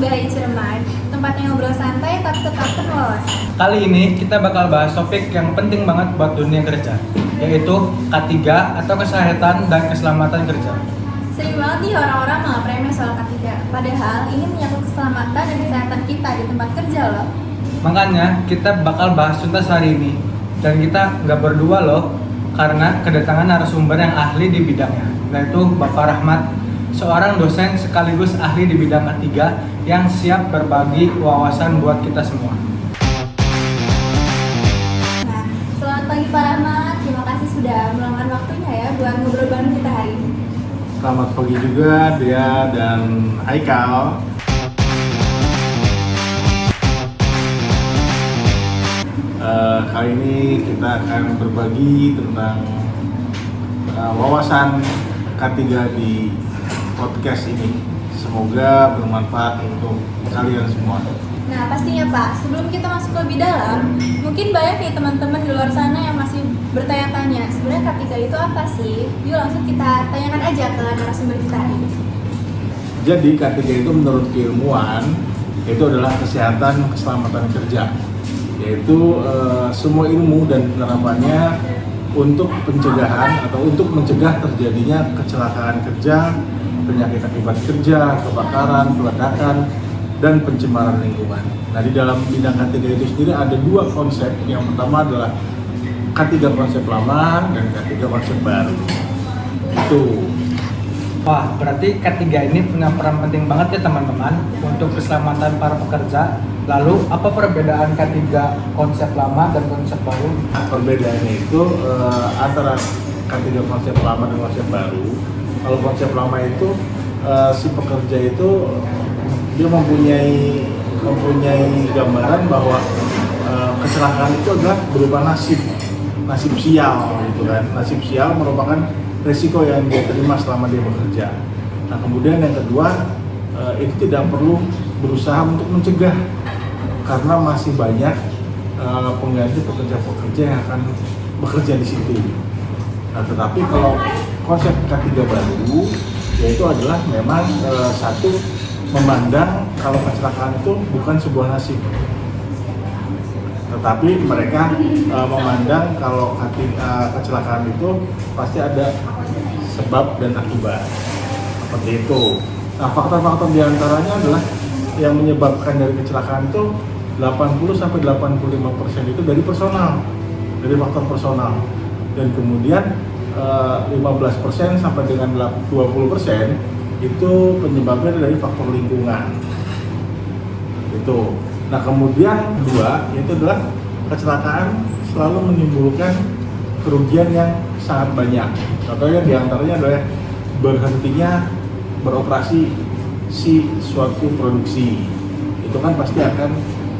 Bayi Cireman, tempatnya ngobrol santai tapi tetap penuh. Kali ini kita bakal bahas topik yang penting banget buat dunia kerja, yaitu K3 atau kesehatan dan keselamatan kerja. Sering banget nih orang-orang menganggap remeh soal K3, padahal ini menyangkut keselamatan dan kesehatan kita di tempat kerja loh. Makanya kita bakal bahas tuntas hari ini, dan kita nggak berdua loh, karena kedatangan narasumber yang ahli di bidangnya, yaitu Bapak Rahmat, seorang dosen sekaligus ahli di bidang K3 yang siap berbagi wawasan buat kita semua. Nah, selamat pagi Pak Rahmat, terima kasih sudah meluangkan waktunya ya buat ngobrol bareng kita hari ini. Selamat pagi juga Dea dan Haikal. Kali ini kita akan berbagi tentang wawasan K3 di podcast ini. Semoga bermanfaat untuk kalian semua. Nah pastinya Pak, sebelum kita masuk lebih dalam, mungkin banyak nih teman-teman di luar sana yang masih bertanya-tanya, sebenarnya K3 itu apa sih? Yuk langsung kita tanyakan aja ke narasumber kita ini. Jadi K3 itu menurut keilmuan itu adalah kesehatan keselamatan kerja, yaitu semua ilmu dan penerapannya untuk pencegahan atau untuk mencegah terjadinya kecelakaan kerja, penyakit akibat kerja, kebakaran, peledakan, dan pencemaran lingkungan. Nah, di dalam bidang K3 itu sendiri ada dua konsep. Yang pertama adalah K3 konsep lama dan K3 konsep baru. Itu. Wah, berarti K3 ini punya peran penting banget ya teman-teman untuk keselamatan para pekerja. Lalu, apa perbedaan K3 konsep lama dan konsep baru? Perbedaannya itu antara K3 konsep lama dan konsep baru. Kalau konsep lama itu si pekerja itu dia mempunyai gambaran bahwa kecelakaan itu adalah berupa nasib sial gitu kan. Nasib sial merupakan resiko yang dia terima selama dia bekerja. Nah, kemudian yang kedua, itu tidak perlu berusaha untuk mencegah karena masih banyak pengganti pekerja-pekerja yang akan bekerja di situ. Nah, tetapi kalau konsep K3 baru, yaitu adalah memang satu, memandang kalau kecelakaan itu bukan sebuah nasib, tetapi mereka memandang kalau kecelakaan itu pasti ada sebab dan akibat, seperti itu. Nah, faktor-faktor diantaranya adalah yang menyebabkan dari kecelakaan itu 80-85% itu dari personal, dari faktor personal, dan kemudian 15% sampai dengan 20% itu penyebabnya dari faktor lingkungan. Itu. Nah, kemudian kedua, yaitu adalah kecelakaan selalu menimbulkan kerugian yang sangat banyak. Contohnya diantaranya adalah berhentinya beroperasi si suatu produksi. Itu kan pasti akan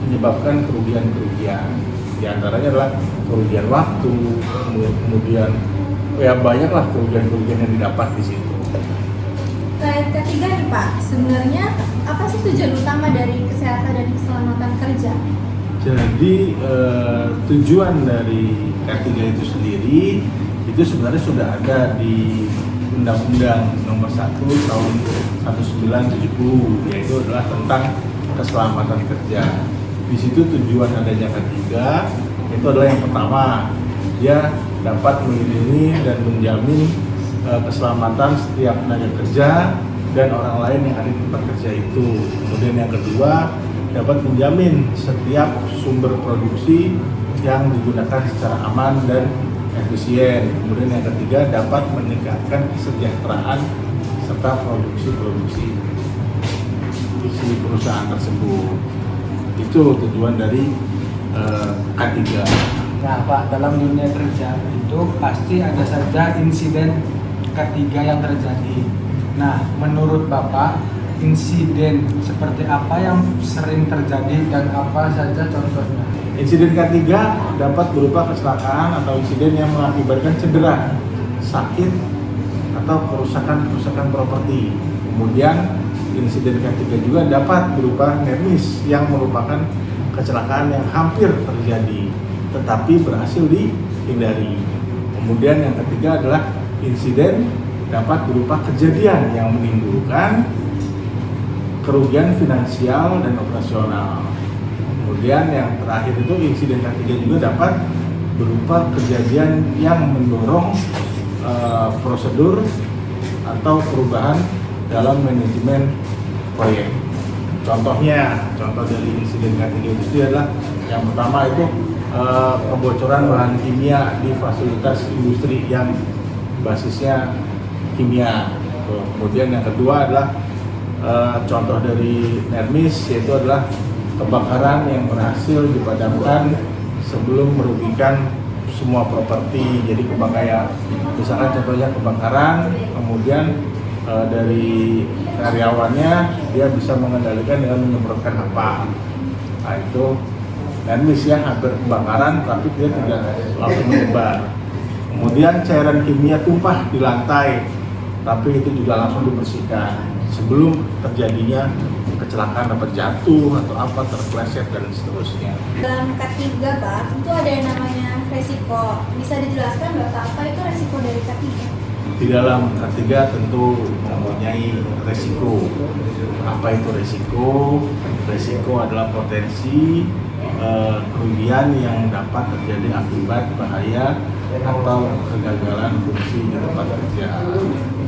menyebabkan kerugian-kerugian. Diantaranya adalah kerugian waktu, kemudian ya banyaklah kerugian-kerugian yang didapat di situ. K3 nih Pak, sebenarnya apa sih tujuan utama dari kesehatan dan keselamatan kerja? Jadi tujuan dari K3 itu sendiri itu sebenarnya sudah ada di Undang-Undang Nomor 1 Tahun 1970, yaitu adalah tentang keselamatan kerja. Di situ tujuan adanya K3 itu adalah yang pertama, dia dapat melindungi dan menjamin keselamatan setiap tenaga kerja dan orang lain yang ada di tempat kerja itu. Kemudian yang kedua, dapat menjamin setiap sumber produksi yang digunakan secara aman dan efisien. Kemudian yang ketiga, dapat meningkatkan kesejahteraan serta produksi si perusahaan tersebut. Itu tujuan dari K3. Nah Pak, dalam dunia kerja itu pasti ada saja insiden K3 yang terjadi. Nah, menurut Bapak, insiden seperti apa yang sering terjadi dan apa saja contohnya? Insiden K3 dapat berupa kecelakaan atau insiden yang mengakibatkan cedera, sakit, atau kerusakan properti. Kemudian insiden K3 juga dapat berupa near miss yang merupakan kecelakaan yang hampir terjadi tetapi berhasil dihindari. Kemudian yang ketiga adalah insiden dapat berupa kejadian yang menimbulkan kerugian finansial dan operasional. Kemudian yang terakhir itu insiden ketiga juga dapat berupa kejadian yang mendorong prosedur atau perubahan dalam manajemen proyek. Contoh dari insiden ketiga itu adalah yang pertama itu kebocoran bahan kimia di fasilitas industri yang basisnya kimia. Kemudian yang kedua adalah contoh dari Nermis, yaitu adalah kebakaran yang berhasil dipadamkan sebelum merugikan semua properti. Jadi kebakaran, misalkan contohnya kebakaran, kemudian dari karyawannya dia bisa mengendalikan dengan menyemprotkan apa. Nah itu Nermis ya, hampir kebakaran tapi dia tidak langsung menyebar. Kemudian cairan kimia tumpah di lantai, tapi itu juga langsung dibersihkan sebelum terjadinya kecelakaan, dapat jatuh atau apa, terpleset dan seterusnya. Dalam K3 Pak, itu ada yang namanya resiko. Bisa dijelaskan Bapak apa itu resiko dari K3? Di dalam K3 tentu mempunyai resiko. Apa itu resiko? Resiko adalah potensi kerugian yang dapat terjadi akibat bahaya atau kegagalan fungsi di tempat kerja.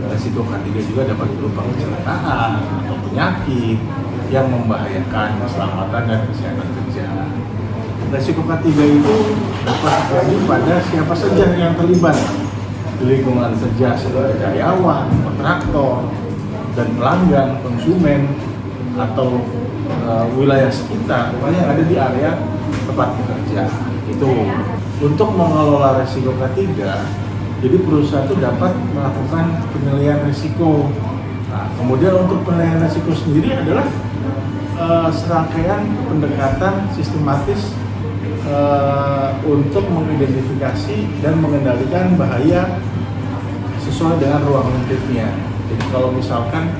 Resiko K3 juga dapat berupa kecelakaan atau penyakit yang membahayakan keselamatan dan kesehatan kerja. Resiko K3 itu dapat terjadi pada siapa saja yang terlibat di lingkungan kerja sebagai karyawan, kontraktor, dan pelanggan, konsumen, atau wilayah sekitar yang ada di area tempat bekerja. Itu untuk mengelola resiko K3, jadi perusahaan itu dapat melakukan penilaian risiko. Nah, kemudian untuk penilaian risiko sendiri adalah serangkaian pendekatan sistematis untuk mengidentifikasi dan mengendalikan bahaya sesuai dengan ruang lingkupnya. Jadi kalau misalkan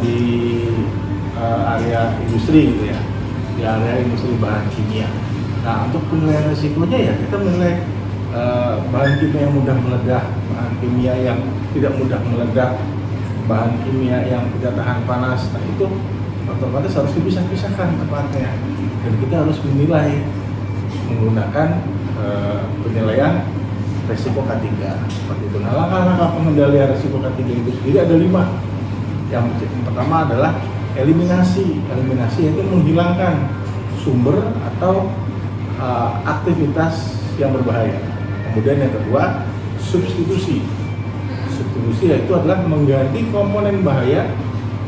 di area industri gitu ya, di area industri bahan kimia. Nah untuk penilaian risikonya ya kita menilai bahan kimia yang mudah meledak, bahan kimia yang tidak mudah meledak, bahan kimia yang tidak tahan panas. Nah itu otomatis harus dipisah-pisahkan tempatnya dan kita harus menilai menggunakan penilaian risiko K3 seperti itu. Nah langkah-langkah pengendalian risiko K3 itu sendiri ada 5. Yang pertama adalah eliminasi yaitu menghilangkan sumber atau aktivitas yang berbahaya. Kemudian yang kedua, substitusi yaitu adalah mengganti komponen bahaya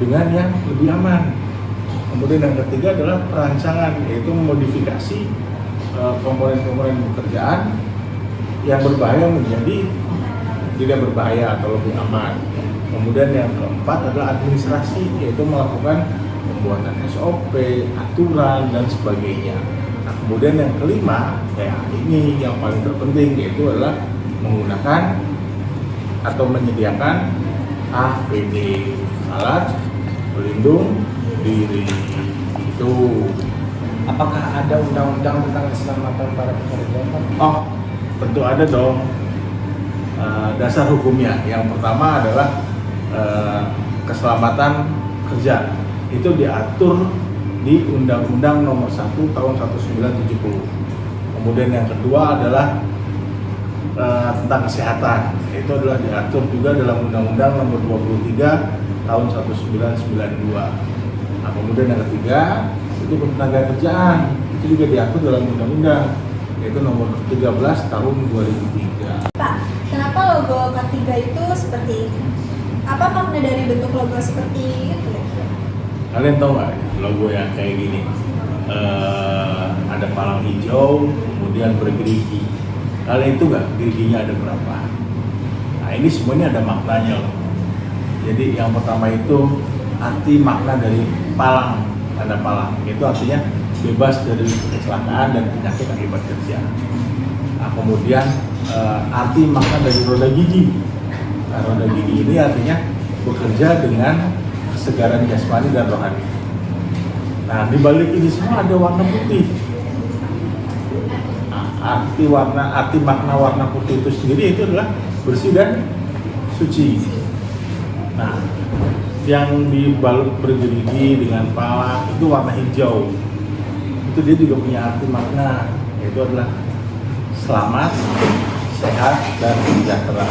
dengan yang lebih aman. Kemudian yang ketiga adalah perancangan, yaitu memodifikasi komponen-komponen pekerjaan yang berbahaya menjadi tidak berbahaya atau lebih aman. Kemudian yang keempat adalah administrasi, yaitu melakukan pembuatan SOP, aturan, dan sebagainya. Nah, kemudian yang kelima, ini yang paling terpenting, yaitu adalah menggunakan atau menyediakan APD, alat pelindung diri. Itu. Apakah ada undang-undang tentang keselamatan para pekerja? Oh, tentu ada dong. Dasar hukumnya, yang pertama adalah keselamatan kerja. Itu diatur di Undang-Undang Nomor 1 Tahun 1970. Kemudian yang kedua adalah tentang kesehatan. Itu adalah diatur juga dalam Undang-Undang Nomor 23 Tahun 1992. Nah, kemudian yang ketiga itu ketenaga kerjaan. Itu juga diatur dalam Undang-Undang, yaitu Nomor 13 Tahun 2003. Pak, kenapa logo K3 itu seperti ini? Apa makna dari bentuk logo seperti itu ya? Kalian tahu nggak logo yang kayak gini? Ada palang hijau, kemudian bergerigi. Kalian itu nggak geriginya ada berapa? Nah ini semuanya ada maknanya loh. Jadi yang pertama itu arti makna dari palang, tanda palang. Itu artinya bebas dari kecelakaan dan penyakit akibat kerja. Nah kemudian arti makna dari roda gigi. Nah, roda gigi ini artinya bekerja dengan kesegaran jasmani dan rohani. Nah, di balik ini semua ada warna putih. Nah, arti makna warna putih itu sendiri itu adalah bersih dan suci. Nah, yang dibalut bergerigi dengan pala itu warna hijau. Itu dia juga punya arti makna, yaitu adalah selamat, sehat, dan sejahtera.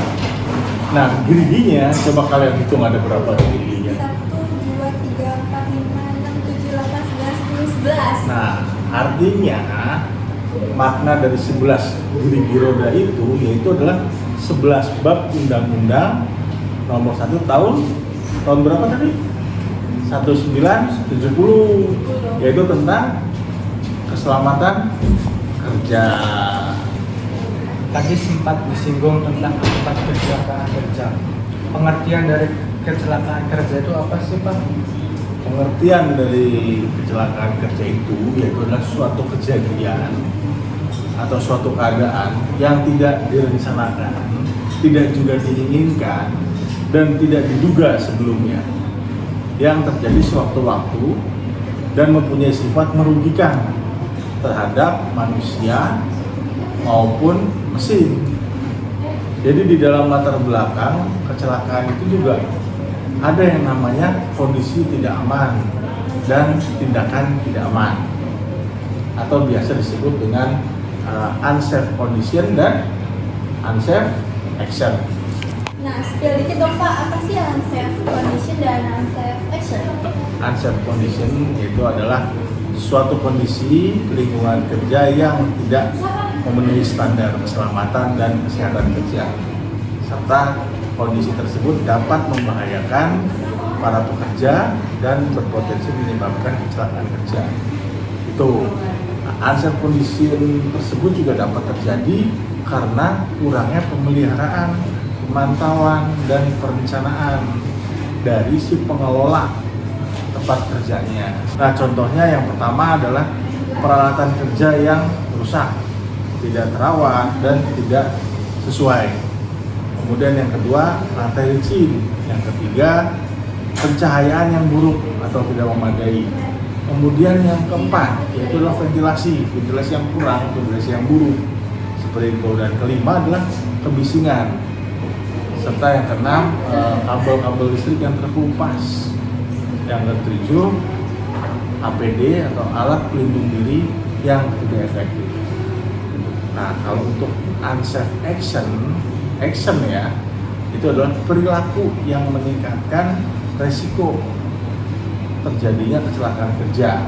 Nah, geriginya coba kalian hitung ada berapa geriginya. 1, 2, 3, 4, 5, 6, 7, 8, 9, 10, 11. Nah, artinya makna dari 11 gerigi roda itu yaitu adalah 11 bab undang-undang nomor 1 tahun berapa tadi? 1970, yaitu tentang keselamatan kerja. Tadi sempat disinggung tentang akibat kecelakaan kerja. Pengertian dari kecelakaan kerja itu apa sih, Pak? Pengertian dari kecelakaan kerja itu yaitu adalah suatu kejadian atau suatu keadaan yang tidak direncanakan, tidak juga diinginkan, dan tidak diduga sebelumnya, yang terjadi sewaktu-waktu dan mempunyai sifat merugikan terhadap manusia maupun mesin. Jadi di dalam latar belakang kecelakaan itu juga ada yang namanya kondisi tidak aman dan tindakan tidak aman, atau biasa disebut dengan unsafe condition dan unsafe action. Nah, spill dikit dong Pak, apa sih unsafe condition dan unsafe action? Unsafe condition itu adalah suatu kondisi lingkungan kerja yang tidak memenuhi standar keselamatan dan kesehatan kerja, serta kondisi tersebut dapat membahayakan para pekerja dan berpotensi menyebabkan kecelakaan kerja. Itu unsafe condition tersebut juga dapat terjadi karena kurangnya pemeliharaan, pemantauan, dan perencanaan dari si pengelola tempat kerjanya. Nah, contohnya yang pertama adalah peralatan kerja yang rusak, tidak terawat, dan tidak sesuai. Kemudian yang kedua, lantai licin. Yang ketiga, pencahayaan yang buruk atau tidak memadai. Kemudian yang keempat, yaitu adalah ventilasi yang kurang, ventilasi yang buruk, seperti itu. Dan kelima adalah kebisingan. Serta yang keenam, kabel-kabel listrik yang terkelupas. Yang ketujuh, APD atau alat pelindung diri yang tidak efektif. Nah, kalau untuk unsafe action ya, itu adalah perilaku yang meningkatkan resiko terjadinya kecelakaan kerja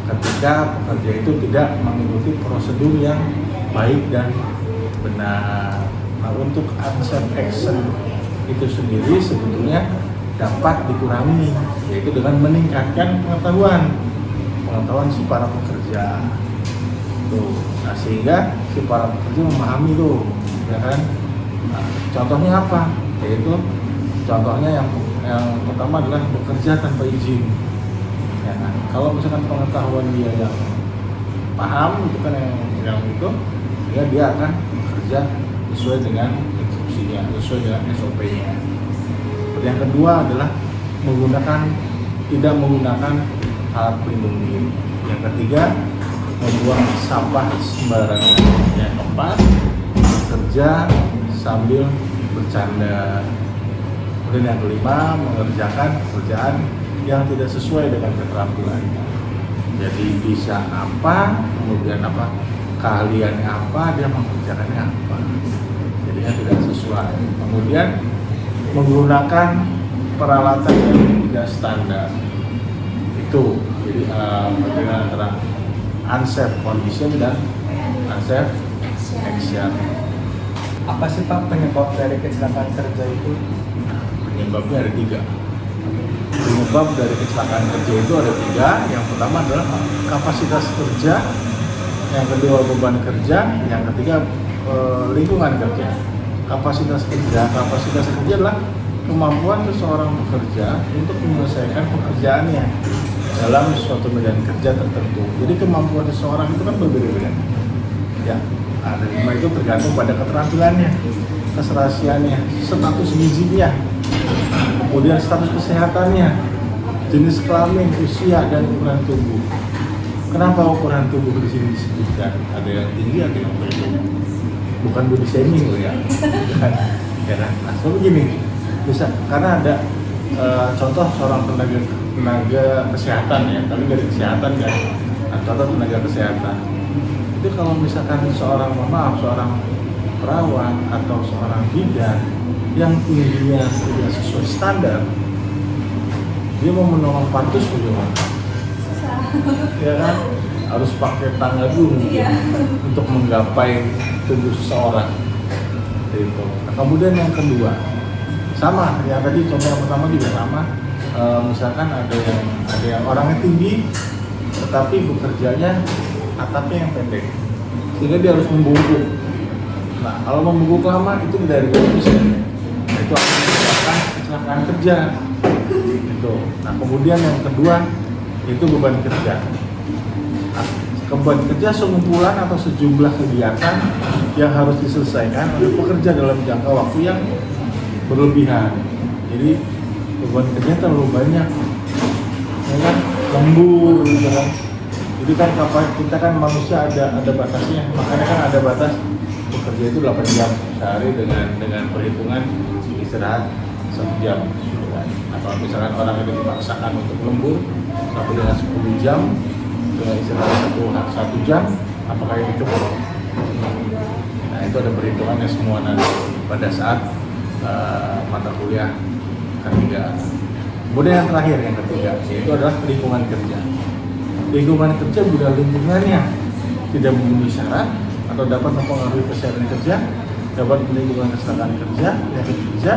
ketika pekerja itu tidak mengikuti prosedur yang baik dan benar. Nah, untuk unsafe action itu sendiri sebetulnya dapat dikurangi, yaitu dengan meningkatkan pengetahuan si para pekerja. Tuh, nah sehingga si para pekerja memahami tuh, ya kan? Nah, contohnya apa? Yaitu contohnya yang pertama adalah bekerja tanpa izin. Ya kan? Kalau misalkan pengetahuan dia yang paham itu kan yang itu, ya dia akan bekerja sesuai dengan instruksinya, sesuai dengan SOP-nya. Yang kedua adalah tidak menggunakan alat pelindung diri. Yang ketiga, membuang sampah sembarangan. Yang keempat, bekerja sambil bercanda. Kemudian yang kelima, mengerjakan pekerjaan yang tidak sesuai dengan keterampilannya. Jadi bisa apa, kemudian apa, keahliannya apa, dia mengerjakannya apa. Jadinya tidak sesuai. Kemudian menggunakan peralatan yang tidak standar. Itu jadi perbedaan antara unsafe condition dan unsafe action. Apa sih Pak penyebab dari kecelakaan kerja itu? Penyebabnya ada 3. Penyebab dari kecelakaan kerja itu ada 3. Yang pertama adalah kapasitas kerja, yang kedua beban kerja, yang ketiga lingkungan kerja. Kapasitas kerja adalah kemampuan seseorang bekerja untuk menyelesaikan pekerjaannya dalam suatu medan kerja tertentu. Jadi kemampuan seseorang itu kan berbeda-beda. Ya, ada 5 itu tergantung pada keterampilannya, keserasiannya, status gizinya, kemudian status kesehatannya, jenis kelamin, usia, dan ukuran tubuh. Kenapa ukuran tubuh di sini disebutkan? Ada yang tinggi, ada yang pendek. Bukan body shaming loh ya. Ya kan? Nah, so begini, bisa karena ada contoh seorang tenaga kesehatan ya, tapi dari kesehatan kan. Nah, contoh tenaga kesehatan itu kalau misalkan seorang perawat atau seorang bidan yang tingginya tidak sesuai standar, dia mau menolong Pantus bagaimana? Ya kan, harus pakai tangga dulu untuk menggapai tubuh seseorang. Gitu. Nah, kemudian yang kedua, sama, yang tadi contoh yang pertama juga sama. Misalkan ada yang orangnya tinggi, tetapi bekerjanya atapnya yang pendek, sehingga dia harus membungkuk. Nah, kalau membungkuk lama itu tidak bagus ya. Nah, itu akan menyebabkan kecelakaan kerja. Gitu. Nah, kemudian yang kedua itu beban kerja. Nah, beban kerja sengumpulan atau sejumlah kegiatan yang harus diselesaikan oleh pekerja dalam jangka waktu yang berlebihan. Jadi beban kerja terlalu banyak, ya kan, lembur gitu kan. Jadi kan kita kan manusia ada batasnya, makanya kan ada batas bekerja itu 8 jam sehari dengan perhitungan istirahat 1 jam gitu kan. Atau misalkan orang itu dipaksakan untuk lembur sampai dengan 10 jam dengan istirahat 1 jam, apakah ini cukup? Nah, itu ada perhitungannya semua nanti pada saat mata kuliah ketiga. Kemudian yang terakhir, yang ketiga, yaitu adalah lingkungan kerja. Lingkungan kerja bila lingkungannya tidak memenuhi syarat atau dapat mempengaruhi kesehatan kerja, dapat menimbulkan kecelakaan kerja,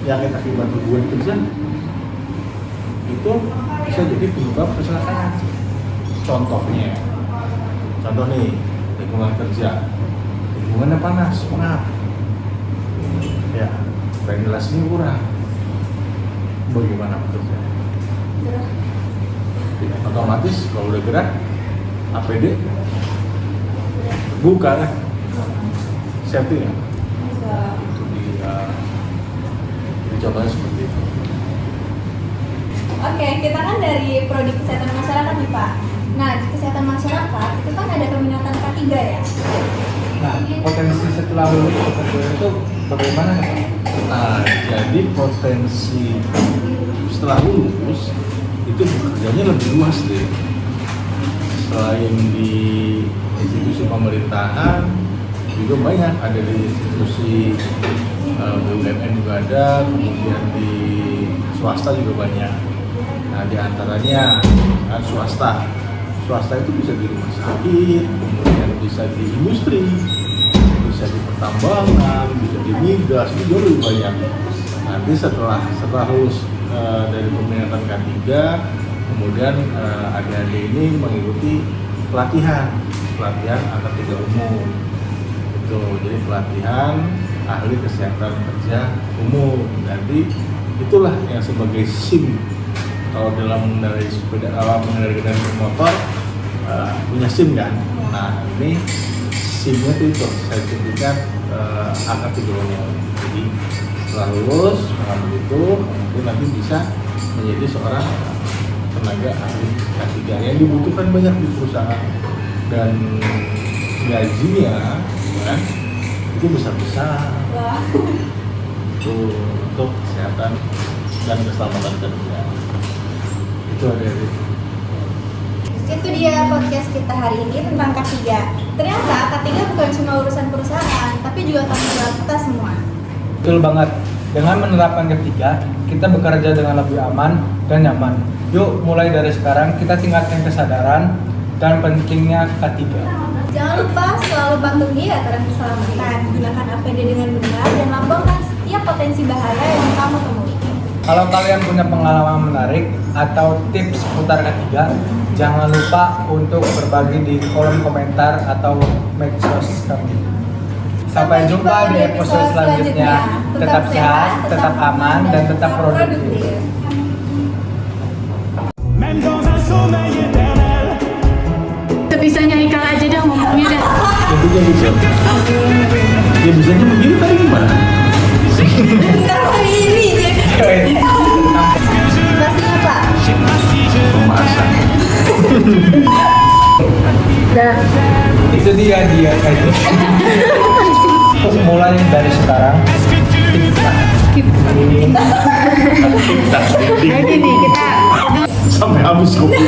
yang akibat hubungan kerja, itu bisa jadi penyebab kecelakaan. Contoh nih, lingkungan kerja, lingkungannya panas, pengap, ya, ventilasinya kurang. Bagaimana bekerja? Otomatis kalau udah gerak, APD buka kan? Safety ya? Itu dicontohnya seperti itu. Oke, kita kan dari prodi kesehatan masyarakat nih Pak. Nah, di kesehatan masyarakat itu kan ada keminatan K3 ya? Nah, potensi setelah lulus bekerja itu bagaimana Pak? Nah, jadi potensi setelah lulus itu bekerjanya lebih luas deh. Selain di institusi pemerintahan, juga banyak, ada di institusi BUMN juga ada, kemudian di swasta juga banyak. Nah, di antaranya swasta itu bisa di rumah sakit, kemudian bisa di industri, bisa di pertambangan, bisa di migas, itu jauh lebih banyak. Nanti setelah lulus dari peminatan K3, kemudian adik-adik ini mengikuti pelatihan K3 umum. Itu jadi pelatihan ahli kesehatan kerja umum. Nanti itulah yang sebagai SIM. Kalau dalam mengendarai sepeda, mengendarai motor punya SIM kan. Nah, ini SIM-nya itu sertifikat A3 umum. Jadi setelah lulus mengambil itu, kemudian nanti bisa menjadi seorang tenaga ahli K3 yang dibutuhkan banyak di perusahaan, dan gajinya kan itu besar-besar. Untuk kesehatan dan keselamatan kerja. Itu ada itu. Itu dia podcast kita hari ini tentang K3. Ternyata K3 bukan cuma urusan perusahaan, tapi juga tanggung jawab kita semua. Betul banget. Dengan menerapkan K3, kita bekerja dengan lebih aman dan nyaman. Yuk, mulai dari sekarang kita tingkatkan kesadaran dan pentingnya K3. Jangan lupa selalu patuhi aturan keselamatan, gunakan APD dengan benar, dan lambangkan setiap potensi bahaya yang kamu temui. Kalau kalian punya pengalaman menarik atau tips seputar K3, jangan lupa untuk berbagi di kolom komentar atau medsos kami. Sampai jumpa di episode selanjutnya. Tetap sehat, tetap aman, dan tetap produktif. Sebisanya Ikal aja dah ngomongnya dah. Tentunya bisa. Ya bisanya begini tadi gimana? Bentar hari ini deh. Pastinya Pak. Pemasak. Dah. Itu dia kayak gitu. Mulai dari sekarang. skip. Tas Kayak gini kita sampai habis kopi.